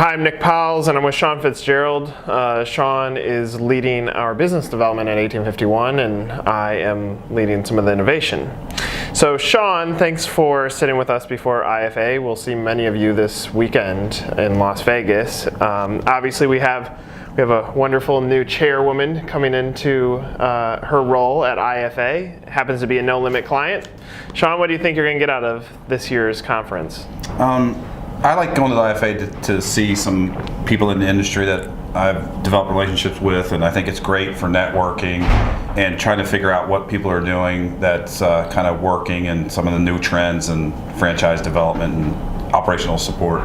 Hi, I'm Nick Powles, and I'm with Sean Fitzgerald. Sean is leading our business development at 1851, and I am leading some of the innovation. So Sean, thanks for sitting with us before IFA. We'll see many of you this weekend in Las Vegas. Obviously, we have a wonderful new chairwoman coming into her role at IFA. Happens to be a No Limit client. Sean, what do you think you're going to get out of this year's conference? I like going to the IFA to see some people in the industry that I've developed relationships with, and I think it's great for networking and trying to figure out what people are doing that's kind of working and some of the new trends and franchise development and operational support.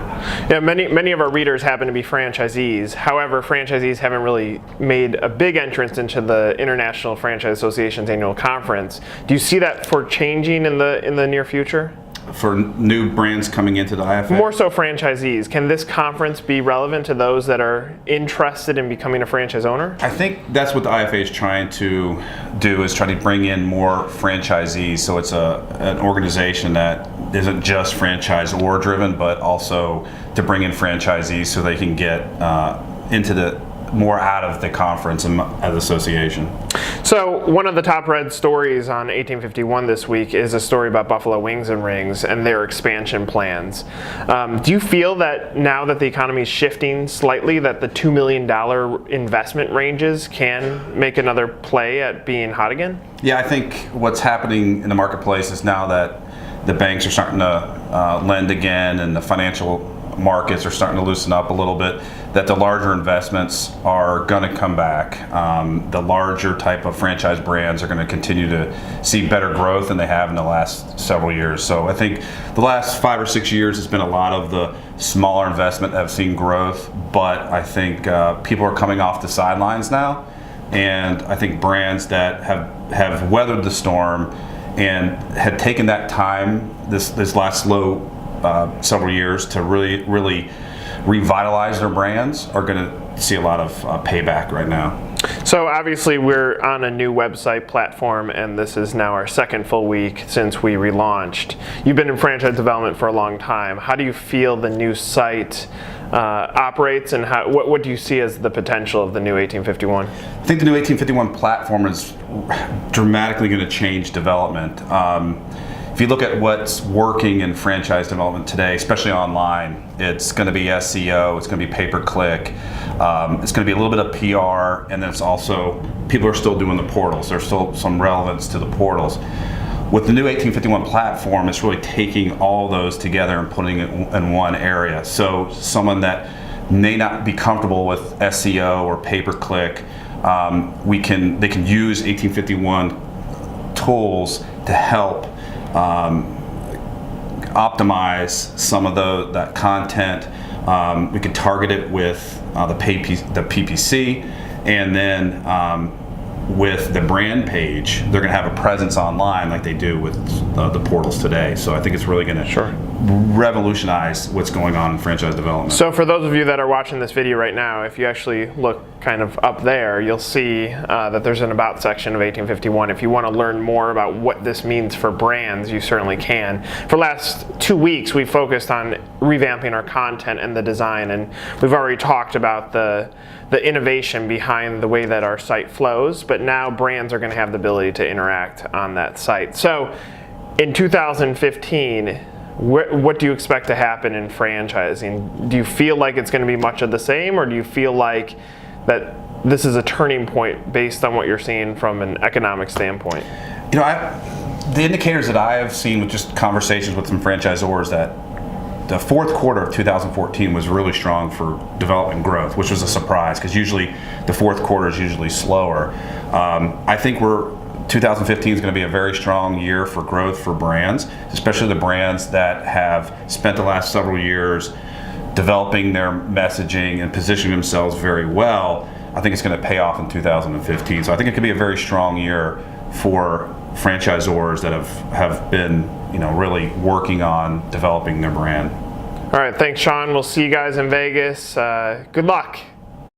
Yeah, many of our readers happen to be franchisees. However, franchisees haven't really made a big entrance into the International Franchise Association's annual conference. Do you see that for changing in the near future? For new brands coming into the IFA? More so franchisees. Can this conference be relevant to those that are interested in becoming a franchise owner? I think that's what the IFA is trying to do, is try to bring in more franchisees. So it's an organization that isn't just franchisor driven, but also to bring in franchisees so they can get into the more out of the conference and as association. So one of the top read stories on 1851 this week is a story about Buffalo Wings and Rings and their expansion plans. Do you feel that now that the economy is shifting slightly, that the $2 million investment ranges can make another play at being hot again? Yeah, I think what's happening in the marketplace is now that the banks are starting to lend again and the financial markets are starting to loosen up a little bit, that the larger investments are going to come back. The larger type of franchise brands are going to continue to see better growth than they have in the last several years. So I think the last 5 or 6 years has been a lot of the smaller investment that have seen growth, but I think people are coming off the sidelines now, and I think brands that have weathered the storm and had taken that time this last slow several years to really revitalize their brands are going to see a lot of payback right now. So obviously we're on a new website platform, and this is now our second full week since we relaunched. You've been in franchise development for a long time. How do you feel the new site operates, and what do you see as the potential of the new 1851? I think the new 1851 platform is dramatically going to change development. If you look at what's working in franchise development today, especially online, it's going to be SEO, it's going to be pay-per-click, it's going to be a little bit of PR, and then it's also, people are still doing the portals. There's still some relevance to the portals. With the new 1851 platform, it's really taking all those together and putting it in one area. So someone that may not be comfortable with SEO or pay-per-click, they can use 1851 tools to help optimize some of that content. We could target it with the PPC, and then with the brand page, they're going to have a presence online like they do with the portals today. So I think it's really going to revolutionize what's going on in franchise development. So for those of you that are watching this video right now, if you actually look kind of up there, you'll see that there's an About section of 1851. If you want to learn more about what this means for brands, you certainly can. For the last 2 weeks, we focused on revamping our content and the design, and we've already talked about the innovation behind the way that our site flows, but now brands are going to have the ability to interact on that site. So in 2015, what do you expect to happen in franchising? Do you feel like it's going to be much of the same, or do you feel like that this is a turning point based on what you're seeing from an economic standpoint? You know, the indicators that I have seen with just conversations with some franchisors, that the fourth quarter of 2014 was really strong for development growth, which was a surprise because usually the fourth quarter is usually slower. I think 2015 is going to be a very strong year for growth for brands, especially the brands that have spent the last several years developing their messaging and positioning themselves very well. I think it's going to pay off in 2015. So I think it could be a very strong year for franchisors that have been, really working on developing their brand. All right, thanks, Sean. We'll see you guys in Vegas. Good luck.